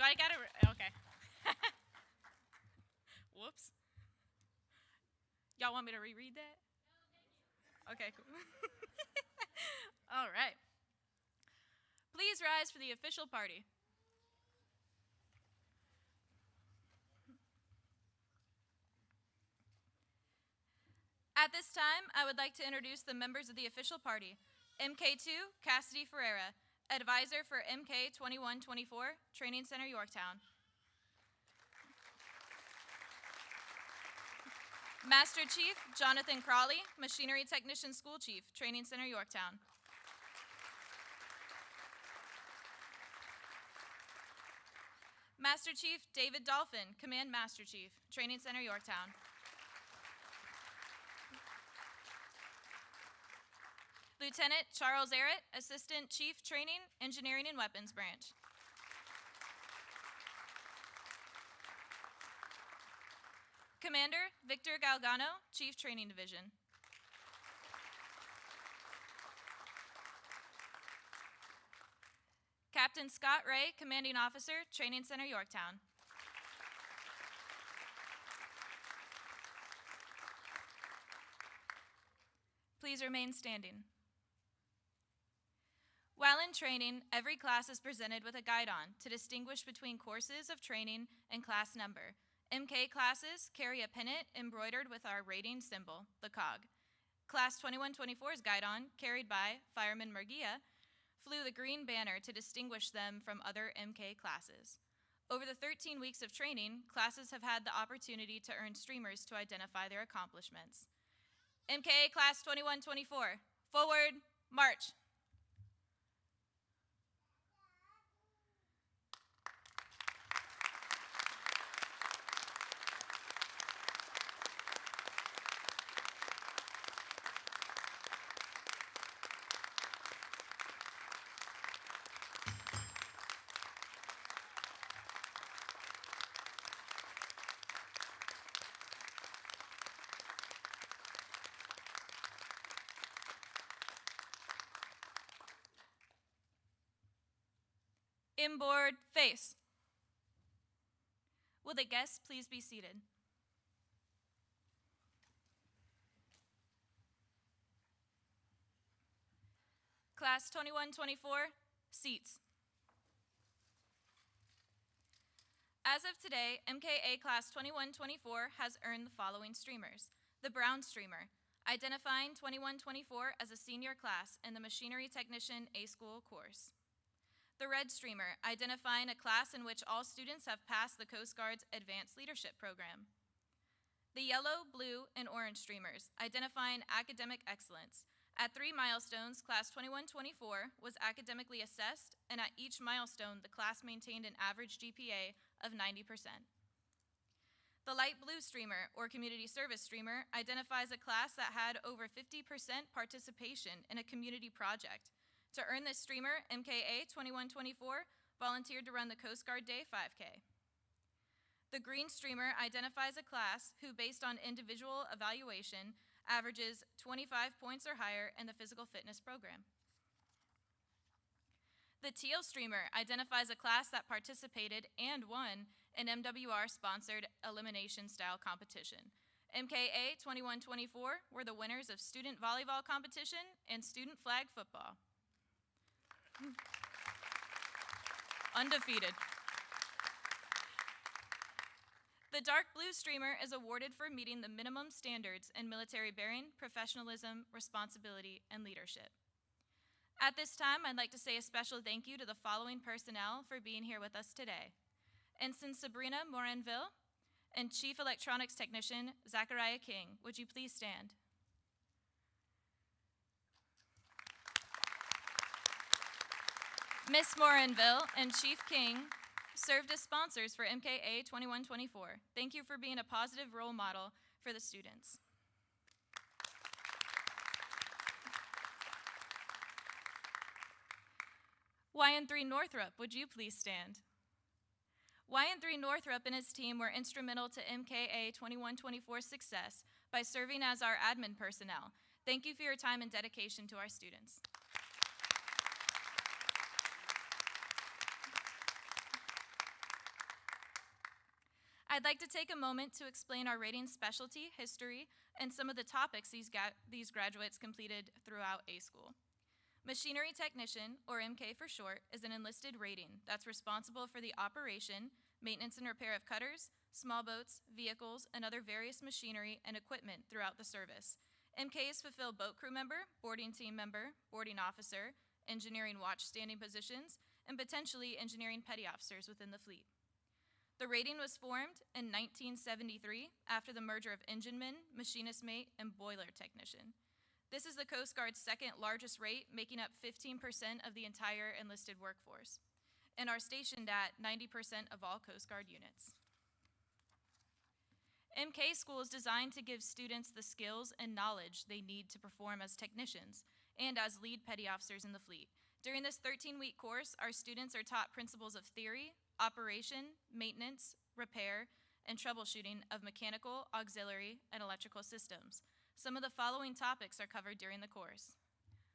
Do I gotta? Okay. Whoops. Y'all want me to reread that? Okay, cool. All right. Please rise for the official party. At this time, I would like to introduce the members of the official party. MK2, Cassidy Ferreira, advisor for MK2124, Training Center, Yorktown. Master Chief, Jonathan Crawley, Machinery Technician School Chief, Training Center, Yorktown. Master Chief, David Dolphin, Command Master Chief, Training Center, Yorktown. Lieutenant Charles Arrett, Assistant Chief Training, Engineering and Weapons Branch. Commander Victor Galgano, Chief Training Division. Captain Scott Ray, Commanding Officer, Training Center, Yorktown. Please remain standing. While in training, every class is presented with a guide-on to distinguish between courses of training and class number. MK classes carry a pennant embroidered with our rating symbol, the COG. Class 2124's guide-on, carried by Fireman Murguia, flew the green banner to distinguish them from other MK classes. Over the 13 weeks of training, classes have had the opportunity to earn streamers to identify their accomplishments. MK Class 2124, forward, march. Inboard face. Will the guests please be seated? Class 2124, seats. As of today, MKA Class 2124 has earned the following streamers. The Brown Streamer, identifying 2124 as a senior class in the Machinery Technician A-School course. The Red Streamer, identifying a class in which all students have passed the Coast Guard's Advanced Leadership Program. The Yellow, Blue, and Orange Streamers, identifying academic excellence. At 3 milestones, Class 2124 was academically assessed, and at each milestone, the class maintained an average GPA of 90%. The Light Blue Streamer, or Community Service Streamer, identifies a class that had over 50% participation in a community project. To earn this streamer, MKA 2124 volunteered to run the Coast Guard Day 5K. The Green Streamer identifies a class who, based on individual evaluation, averages 25 points or higher in the physical fitness program. The Teal Streamer identifies a class that participated and won an MWR-sponsored elimination-style competition. MKA 2124 were the winners of student volleyball competition and student flag football. Undefeated. The Dark Blue Streamer is awarded for meeting the minimum standards in military bearing, professionalism, responsibility, and leadership. At this time, I'd like to say a special thank you to the following personnel for being here with us today. Ensign Sabrina Moranville and Chief Electronics Technician Zachariah King. Would you please stand? Ms. Moranville and Chief King served as sponsors for MKA 2124. Thank you for being a positive role model for the students. YN3 Northrop, would you please stand? YN3 Northrop and his team were instrumental to MKA 2124's success by serving as our admin personnel. Thank you for your time and dedication to our students. I'd like to take a moment to explain our rating specialty, history, and some of the topics these graduates completed throughout A School. Machinery Technician, or MK for short, is an enlisted rating that's responsible for the operation, maintenance and repair of cutters, small boats, vehicles, and other various machinery and equipment throughout the service. MKs fulfill boat crew member, boarding team member, boarding officer, engineering watch standing positions, and potentially engineering petty officers within the fleet. The rating was formed in 1973 after the merger of engineman, machinist mate, and boiler technician. This is the Coast Guard's second largest rate, making up 15% of the entire enlisted workforce, and are stationed at 90% of all Coast Guard units. MK School is designed to give students the skills and knowledge they need to perform as technicians and as lead petty officers in the fleet. During this 13-week course, our students are taught principles of theory, operation, maintenance, repair, and troubleshooting of mechanical, auxiliary, and electrical systems. Some of the following topics are covered during the course: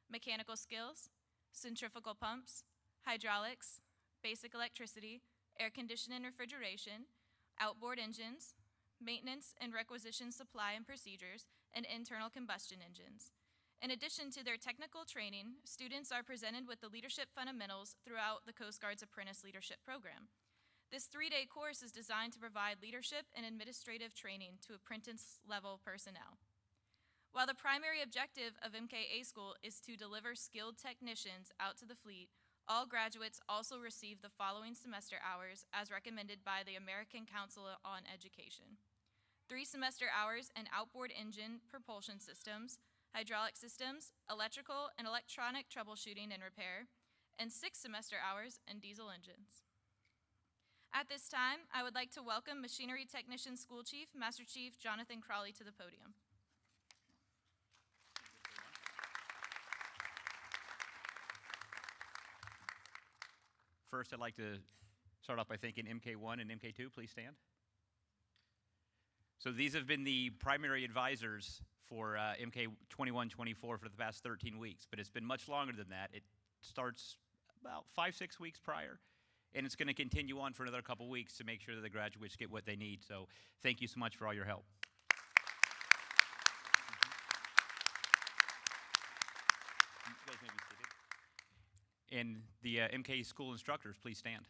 mechanical skills, centrifugal pumps, hydraulics, basic electricity, air conditioning and refrigeration, outboard engines, maintenance and requisition supply and procedures, and internal combustion engines. In addition to their technical training, students are presented with the leadership fundamentals throughout the Coast Guard's Apprentice Leadership Program. This 3-day course is designed to provide leadership and administrative training to apprentice-level personnel. While the primary objective of MKA School is to deliver skilled technicians out to the fleet, all graduates also receive the following semester hours as recommended by the American Council on Education: 3 semester hours in outboard engine propulsion systems, hydraulic systems, electrical and electronic troubleshooting and repair, and 6 semester hours in diesel engines. At this time, I would like to welcome Machinery Technician School Chief, Master Chief Jonathan Crawley, to the podium. First, I'd like to start off by thanking MK1 and MK2. Please stand. So these have been the primary advisors for MK21-24 for the past 13 weeks, but it's been much longer than that. It starts about 5-6 weeks prior, and it's going to continue on for another couple weeks to make sure that the graduates get what they need. So thank you so much for all your help. You guys may be seated. And the MK school instructors, please stand.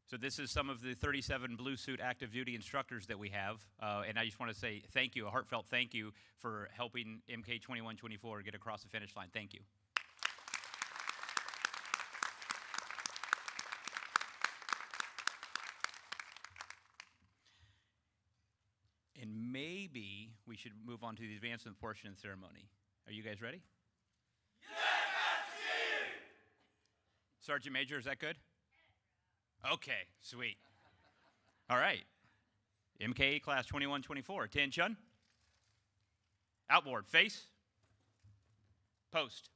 So this is some of the 37 blue suit active duty instructors that we have, and I just want to say thank you, a heartfelt thank you for helping MK21-24 get across the finish line. Thank you. And maybe we should move on to the advancement portion of the ceremony. Are you guys ready? Sergeant Major, is that good? Okay, sweet. All right. MKA class 21-24, attention. Outboard, face. Post.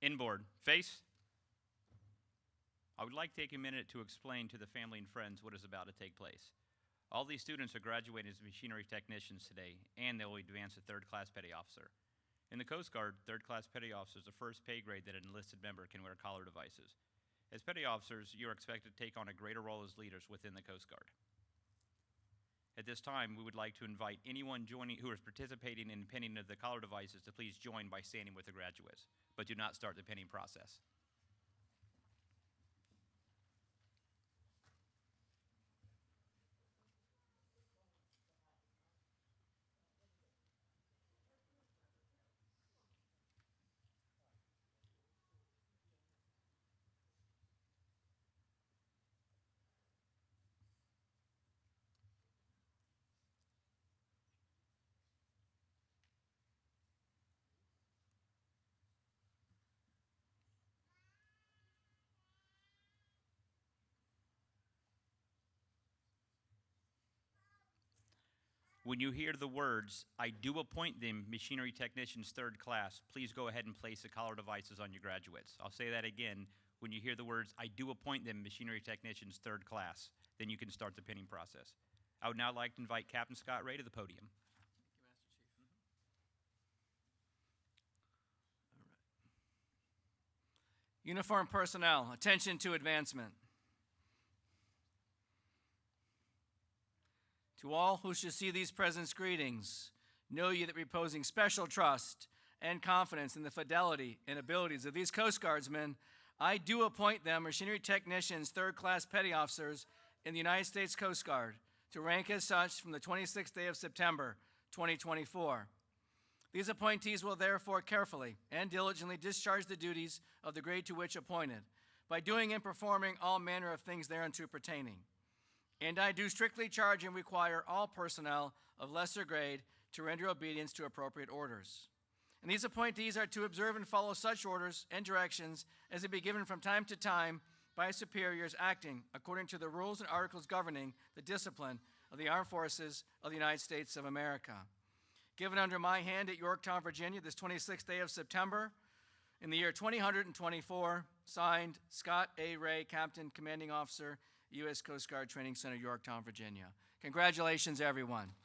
Inboard, face. I would like to take a minute to explain to the family and friends what is about to take place. All these students are graduating as machinery technicians today, and they will advance to third-class petty officer. In the Coast Guard, third-class petty officer is the first pay grade that an enlisted member can wear collar devices. As petty officers, you are expected to take on a greater role as leaders within the Coast Guard. At this time, we would like to invite anyone joining who is participating in pinning of the collar devices to please join by standing with the graduates, but do not start the pinning process. When you hear the words, "I do appoint them machinery technicians third class," please go ahead and place the collar devices on your graduates. I'll say that again. When you hear the words, "I do appoint them machinery technicians, third class," then you can start the pinning process. I would now like to invite Captain Scott Ray to the podium. Uniformed personnel, attention to advancement. To all who should see these presents, greetings. Know ye that reposing special trust and confidence in the fidelity and abilities of these Coast Guardsmen, I do appoint them machinery technicians, third-class petty officers in the United States Coast Guard to rank as such from the 26th day of September, 2024. These appointees will therefore carefully and diligently discharge the duties of the grade to which appointed, by doing and performing all manner of things thereunto pertaining. And I do strictly charge and require all personnel of lesser grade to render obedience to appropriate orders. And these appointees are to observe and follow such orders and directions as they be given from time to time by superiors acting according to the rules and articles governing the discipline of the Armed Forces of the United States of America. Given under my hand at Yorktown, Virginia, this 26th day of September, in the year 2024, signed Scott A. Ray, Captain Commanding Officer, U.S. Coast Guard Training Center, Yorktown, Virginia. Congratulations, everyone.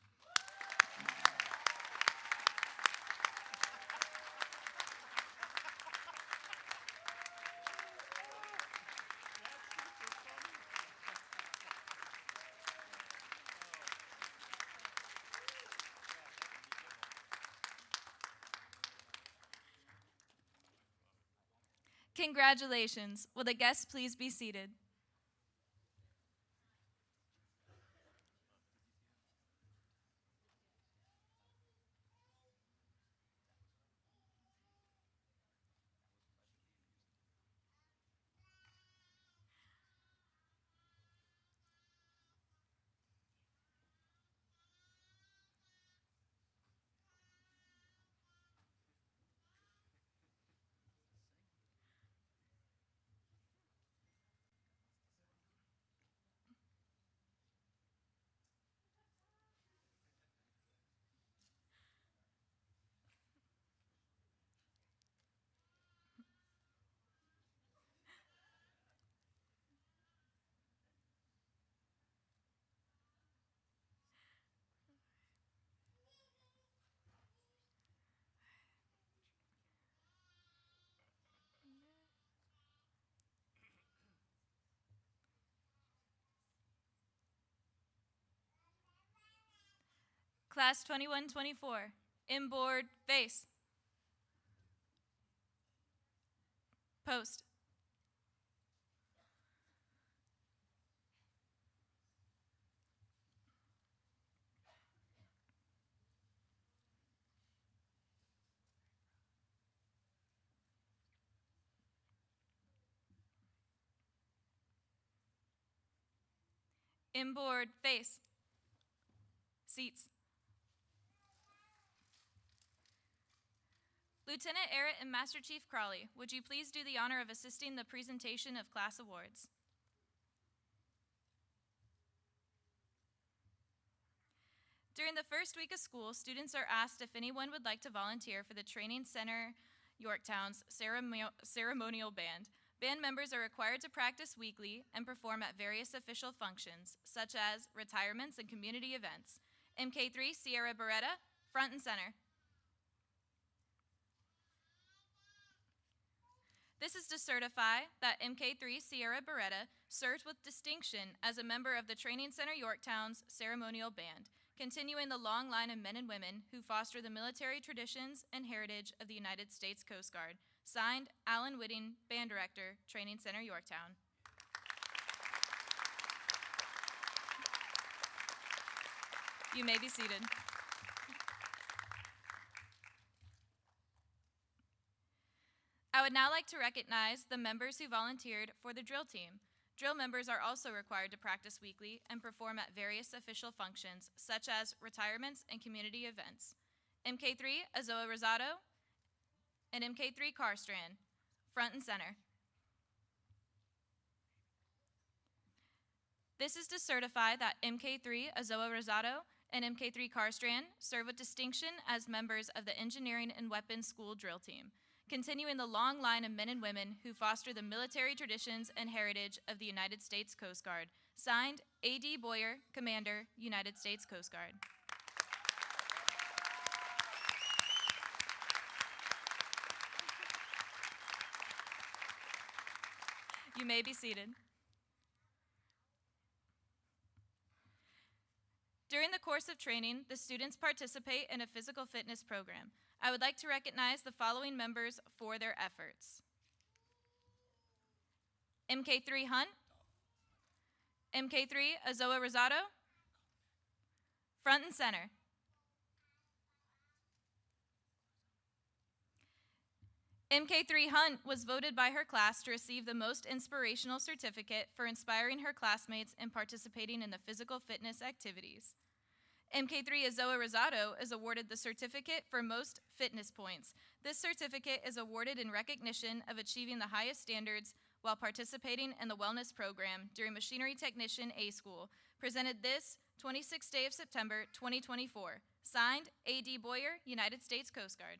Congratulations. Will the guests please be seated? Class 2124, inboard, face. Post. Inboard, face. Seats. Lieutenant Errett and Master Chief Crawley, would you please do the honor of assisting the presentation of class awards? During the first week of school, students are asked if anyone would like to volunteer for the Training Center Yorktown's ceremonial band. Band members are required to practice weekly and perform at various official functions, such as retirements and community events. MK3 Sierra Beretta, front and center. This is to certify that MK3 Sierra Beretta served with distinction as a member of the Training Center Yorktown's ceremonial band, continuing the long line of men and women who foster the military traditions and heritage of the United States Coast Guard. Signed, Alan Whitting, Band Director, Training Center Yorktown. You may be seated. I would now like to recognize the members who volunteered for the drill team. Drill members are also required to practice weekly and perform at various official functions, such as retirements and community events. MK3 Azoa Rosado and MK3 Carstrand, front and center. This is to certify that MK3 Azoa Rosado and MK3 Carstrand serve with distinction as members of the Engineering and Weapons School drill team, continuing the long line of men and women who foster the military traditions and heritage of the United States Coast Guard. Signed, A.D. Boyer, Commander, United States Coast Guard. You may be seated. During the course of training, the students participate in a physical fitness program. I would like to recognize the following members for their efforts. MK3 Hunt, MK3 Azoa Rosado, front and center. MK3 Hunt was voted by her class to receive the most inspirational certificate for inspiring her classmates and participating in the physical fitness activities. MK3 Azoa Rosado is awarded the certificate for most fitness points. This certificate is awarded in recognition of achieving the highest standards while participating in the wellness program during Machinery Technician A School, presented this 26th day of September 2024. Signed, A.D. Boyer, United States Coast Guard.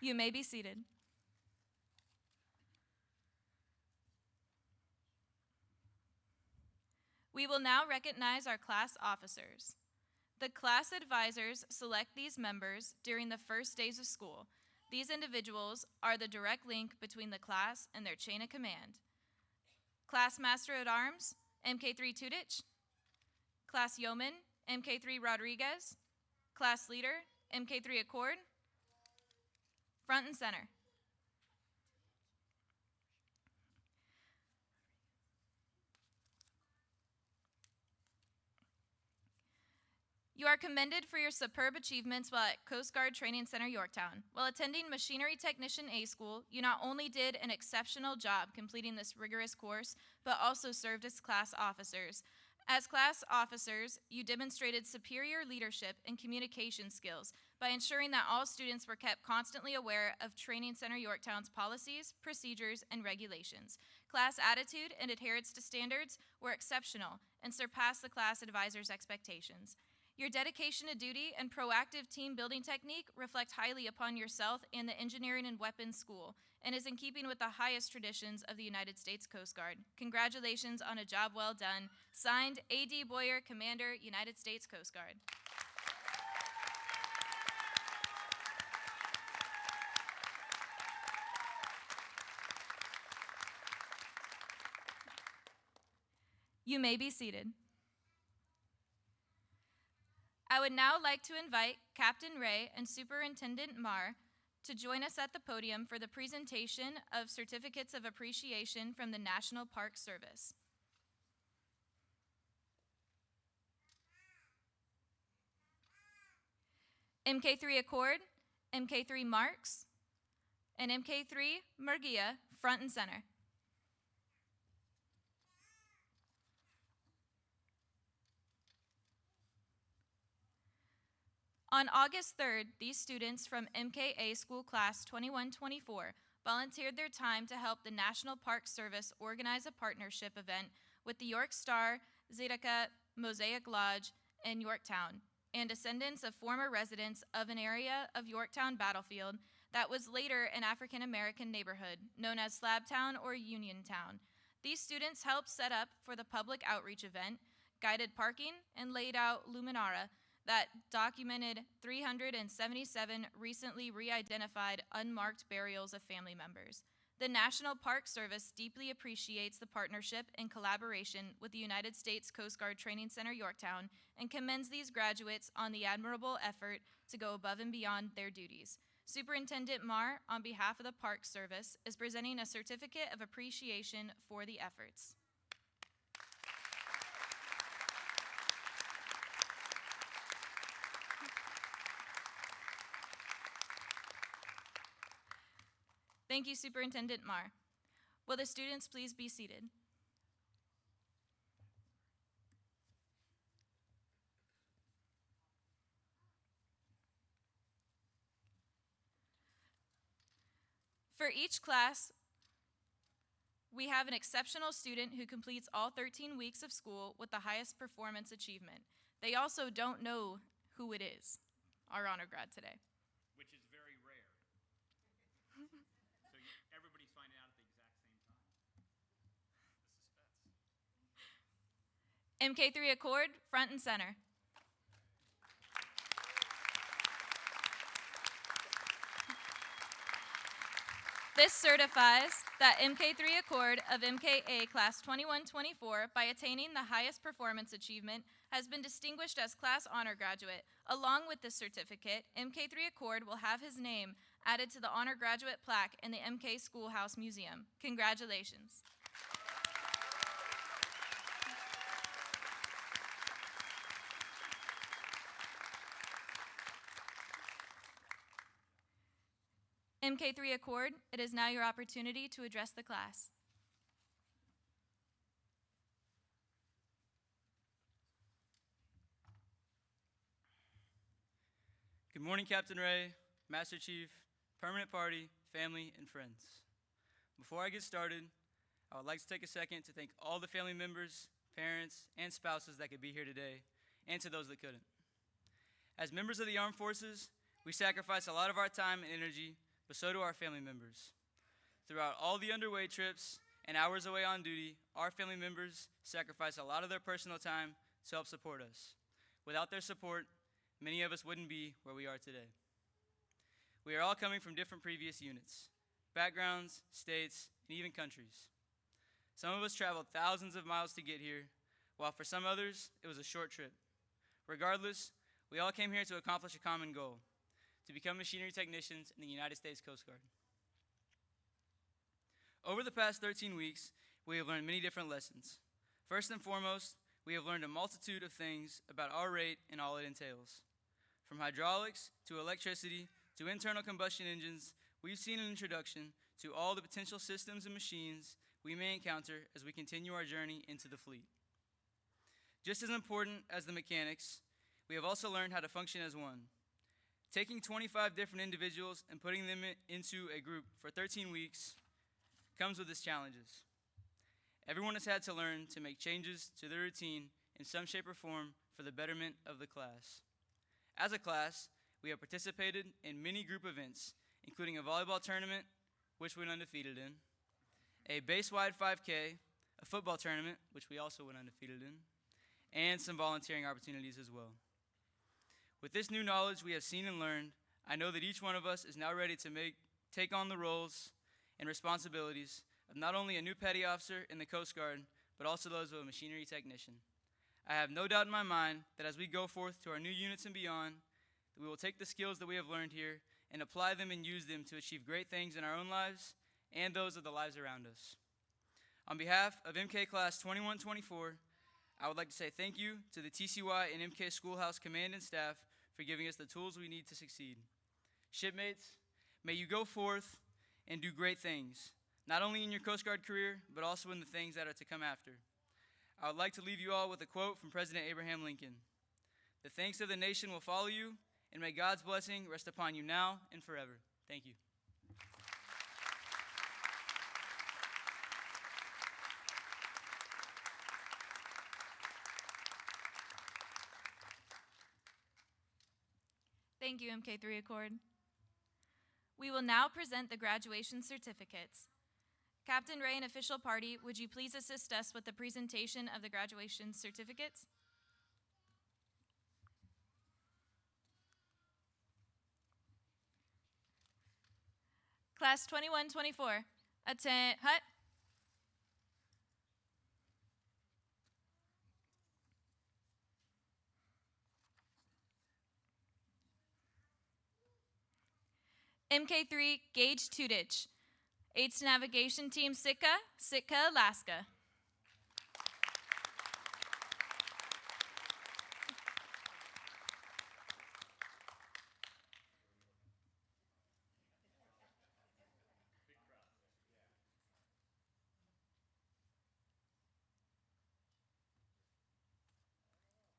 You may be seated. We will now recognize our class officers. The class advisors select these members during the first days of school. These individuals are the direct link between the class and their chain of command. Class Master at Arms, MK3 Tudich. Class Yeoman, MK3 Rodriguez. Class Leader, MK3 Accord. Front and center. You are commended for your superb achievements while at Coast Guard Training Center, Yorktown. While attending Machinery Technician A School, you not only did an exceptional job completing this rigorous course, but also served as class officers. As class officers, you demonstrated superior leadership and communication skills by ensuring that all students were kept constantly aware of Training Center Yorktown's policies, procedures, and regulations. Class attitude and adherence to standards were exceptional and surpassed the class advisor's expectations. Your dedication to duty and proactive team building technique reflect highly upon yourself and the Engineering and Weapons School and is in keeping with the highest traditions of the United States Coast Guard. Congratulations on a job well done. Signed, A.D. Boyer, Commander, United States Coast Guard. You may be seated. I would now like to invite Captain Ray and Superintendent Marr to join us at the podium for the presentation of Certificates of Appreciation from the National Park Service. MK3 Accord, MK3 Marks, and MK3 Murguia, front and center. On August 3rd, these students from MKA School Class 2124 volunteered their time to help the National Park Service organize a partnership event with the York Star, Zedeka Mosaic Lodge, in Yorktown, and descendants of former residents of an area of Yorktown battlefield that was later an African-American neighborhood known as Slabtown or Uniontown. These students helped set up for the public outreach event, guided parking, and laid out luminara that documented 377 recently re-identified unmarked burials of family members. The National Park Service deeply appreciates the partnership and collaboration with the United States Coast Guard Training Center, Yorktown, and commends these graduates on the admirable effort to go above and beyond their duties. Superintendent Marr, on behalf of the Park Service, is presenting a certificate of appreciation for the efforts. Thank you, Superintendent Marr. Will the students please be seated? For each class, We have an exceptional student who completes all 13 weeks of school with the highest performance achievement. They also don't know who it is, our honor grad today. Which is very rare. So everybody's finding out at the exact same time. The suspense. MK3 Accord, front and center. This certifies that MK3 Accord of MKA Class 2124, by attaining the highest performance achievement, has been distinguished as Class Honor Graduate. Along with this certificate, MK3 Accord will have his name added to the Honor Graduate plaque in the MK Schoolhouse Museum. Congratulations. MK3 Accord, it is now your opportunity to address the class. Good morning, Captain Ray, Master Chief, Permanent Party, family, and friends. Before I get started, I would like to take a second to thank all the family members, parents, and spouses that could be here today, and to those that couldn't. As members of the armed forces, we sacrifice a lot of our time and energy, but so do our family members. Throughout all the underway trips and hours away on duty, our family members sacrifice a lot of their personal time to help support us. Without their support, many of us wouldn't be where we are today. We are all coming from different previous units, backgrounds, states, and even countries. Some of us traveled thousands of miles to get here, while for some others, it was a short trip. Regardless, we all came here to accomplish a common goal: to become machinery technicians in the United States Coast Guard. Over the past 13 weeks, we have learned many different lessons. First and foremost, we have learned a multitude of things about our rate and all it entails. From hydraulics to electricity to internal combustion engines, we've seen an introduction to all the potential systems and machines we may encounter as we continue our journey into the fleet. Just as important as the mechanics, we have also learned how to function as one. Taking 25 different individuals and putting them into a group for 13 weeks comes with its challenges. Everyone has had to learn to make changes to their routine in some shape or form for the betterment of the class. As a class, we have participated in many group events, including a volleyball tournament, which we went undefeated in, a base-wide 5K, a football tournament, which we also went undefeated in, and some volunteering opportunities as well. With this new knowledge we have seen and learned, I know that each one of us is now ready to take on the roles and responsibilities of not only a new petty officer in the Coast Guard, but also those of a machinery technician. I have no doubt in my mind that as we go forth to our new units and beyond, that we will take the skills that we have learned here and apply them and use them to achieve great things in our own lives and those of the lives around us. On behalf of MK Class 2124, I would like to say thank you to the TCY and MK Schoolhouse Command and staff for giving us the tools we need to succeed. Shipmates, may you go forth and do great things, not only in your Coast Guard career, but also in the things that are to come after. I would like to leave you all with a quote from President Abraham Lincoln: "The thanks of the nation will follow you, and may God's blessing rest upon you now and forever." Thank you. Thank you, MK3 Accord. We will now present the graduation certificates. Captain Ray and official party, would you please assist us with the presentation of the graduation certificates? Class 2124, attend, hut. MK3, Gage Tudich. Aids to Navigation Team Sitka, Sitka, Alaska.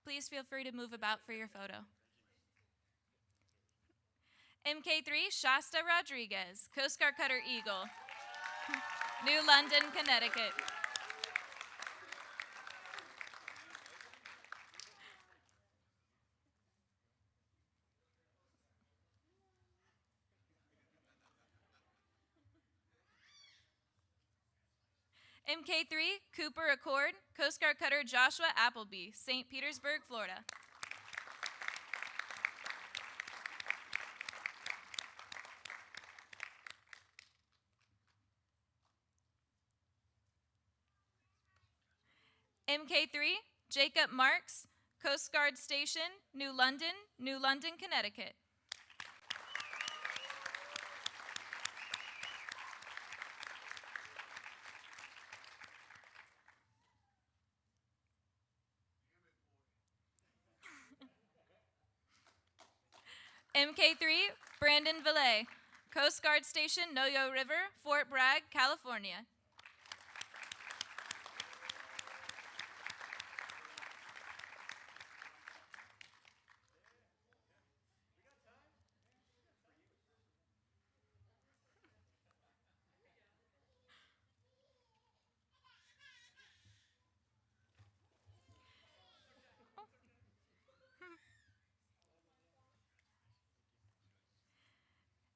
Please feel free to move about for your photo. MK3, Shasta Rodriguez, Coast Guard Cutter Eagle. New London, Connecticut. MK3, Cooper Accord, Coast Guard Cutter Joshua Appleby, St. Petersburg, Florida. MK3, Jacob Marks, Coast Guard Station, New London, Connecticut. MK3, Brandon Valet, Coast Guard Station, Noyo River, Fort Bragg, California.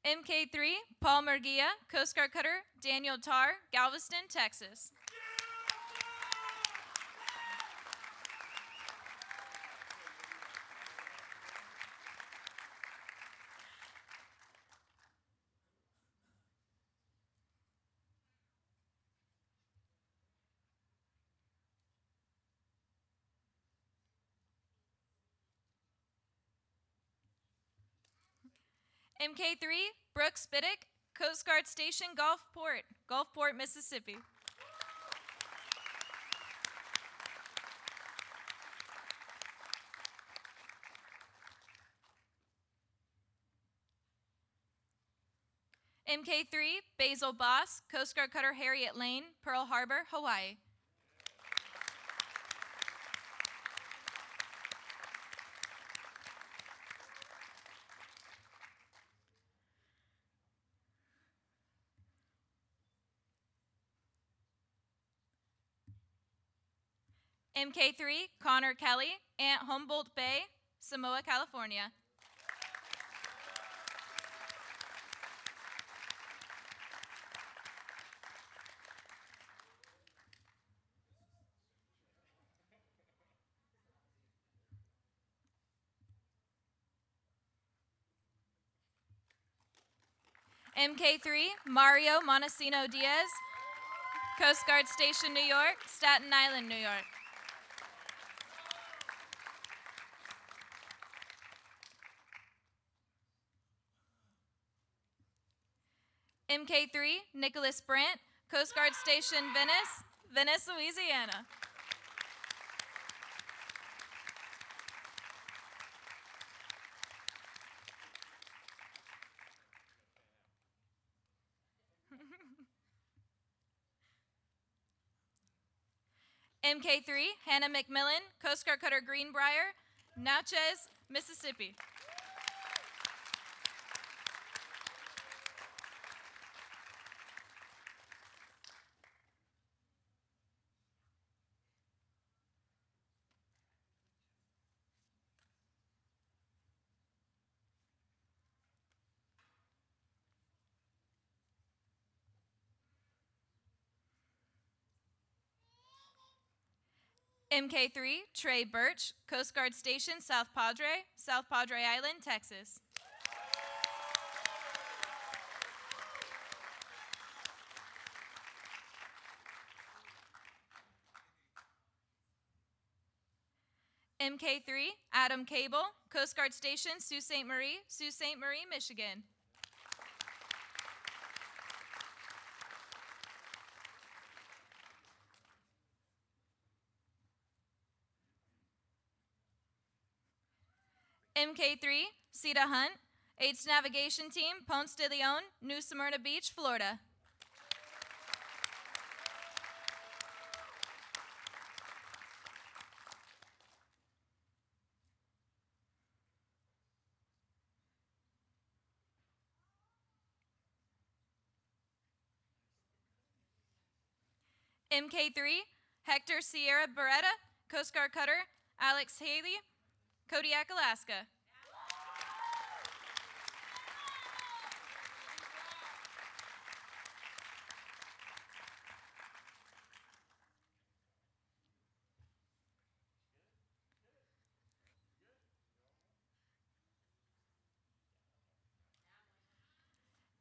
MK3, Paul Murguia, Coast Guard Cutter Daniel Tarr, Galveston, Texas. MK3, Brooks Biddick, Coast Guard Station, Gulfport, Mississippi. MK3, Basil Boss, Coast Guard Cutter Harriet Lane, Pearl Harbor, Hawaii. MK3, Connor Kelly, Ant Humboldt Bay, Samoa, California. MK3, Mario Montesino Diaz, Coast Guard Station, New York, Staten Island, New York. MK3, Nicholas Brandt, Coast Guard Station, Venice, Louisiana. MK3, Hannah McMillan, Coast Guard Cutter Greenbrier, Natchez, Mississippi. MK3, Trey Birch, Coast Guard Station, South Padre Island, Texas. MK3, Adam Cable, Coast Guard Station, Sault Ste. Marie, Michigan. MK3, Sita Hunt, Aids Navigation Team, Ponce de Leon, New Smyrna Beach, Florida. MK3, Hector Sierra Beretta, Coast Guard Cutter, Alex Haley, Kodiak, Alaska.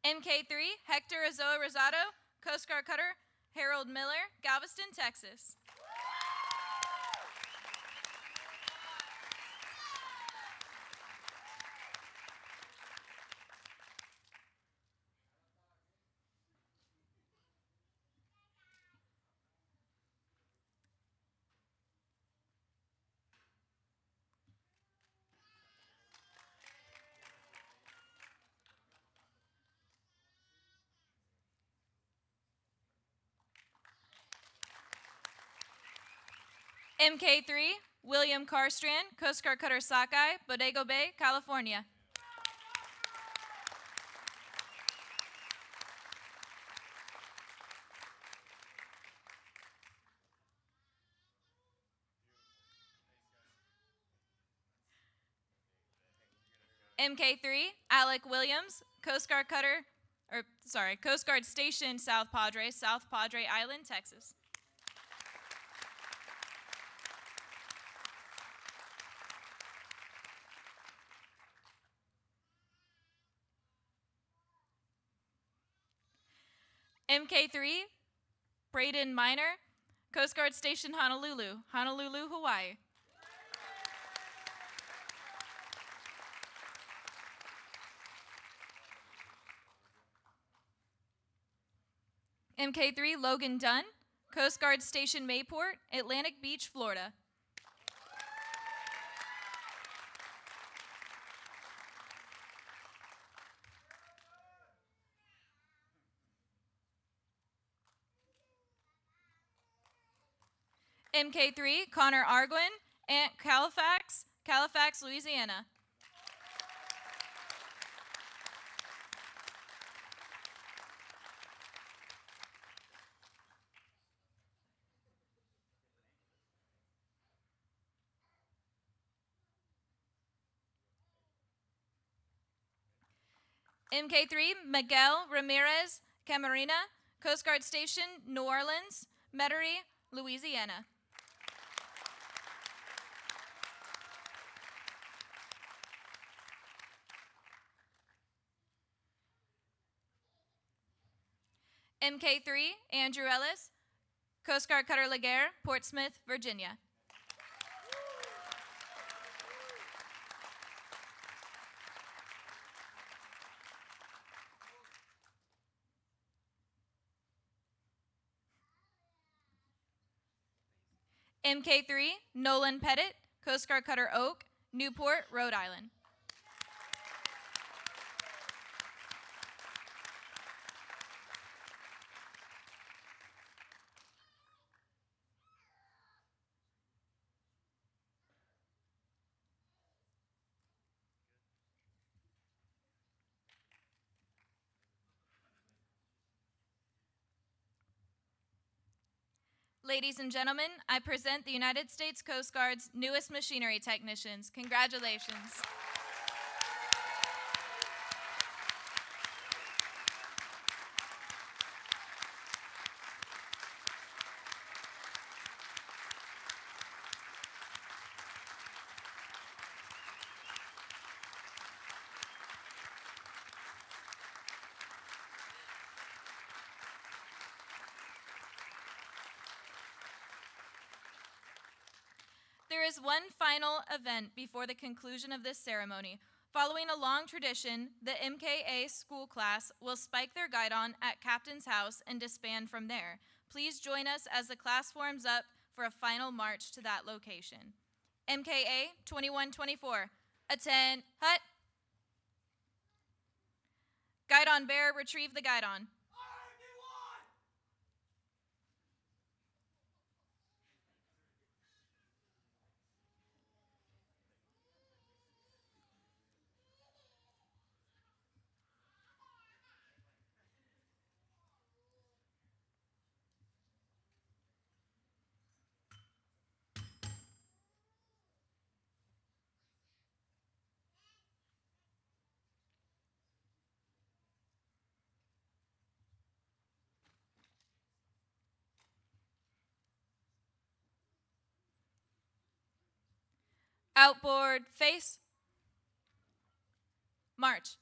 MK3, Hector Azoa Rosado, Coast Guard Cutter, Harold Miller, Galveston, Texas. MK3, William Carstrand, Coast Guard Cutter Sockeye, Bodego Bay, California. MK3, Alec Williams, Coast Guard Coast Guard Station South Padre Island, Texas. MK3, Braden Miner, Coast Guard Station Honolulu, Hawaii. MK3, Logan Dunn, Coast Guard Station Mayport, Atlantic Beach, Florida. MK3, Connor Arguin, Califax, Louisiana. MK3, Miguel Ramirez Camarena, Coast Guard Station, New Orleans, Metairie, Louisiana. MK3, Andrew Ellis, Coast Guard Cutter Laguerre, Portsmouth, Virginia. MK3, Nolan Pettit, Coast Guard Cutter Oak, Newport, Rhode Island. Ladies and gentlemen, I present the United States Coast Guard's newest machinery technicians. Congratulations. There is one final event before the conclusion of this ceremony. Following a long tradition, the MKA school class will spike their guidon at Captain's House and disband from there. Please join us as the class forms up for a final march to that location. MKA 2124, attend hut. Guidon bearer, retrieve the guidon. Outboard face. March.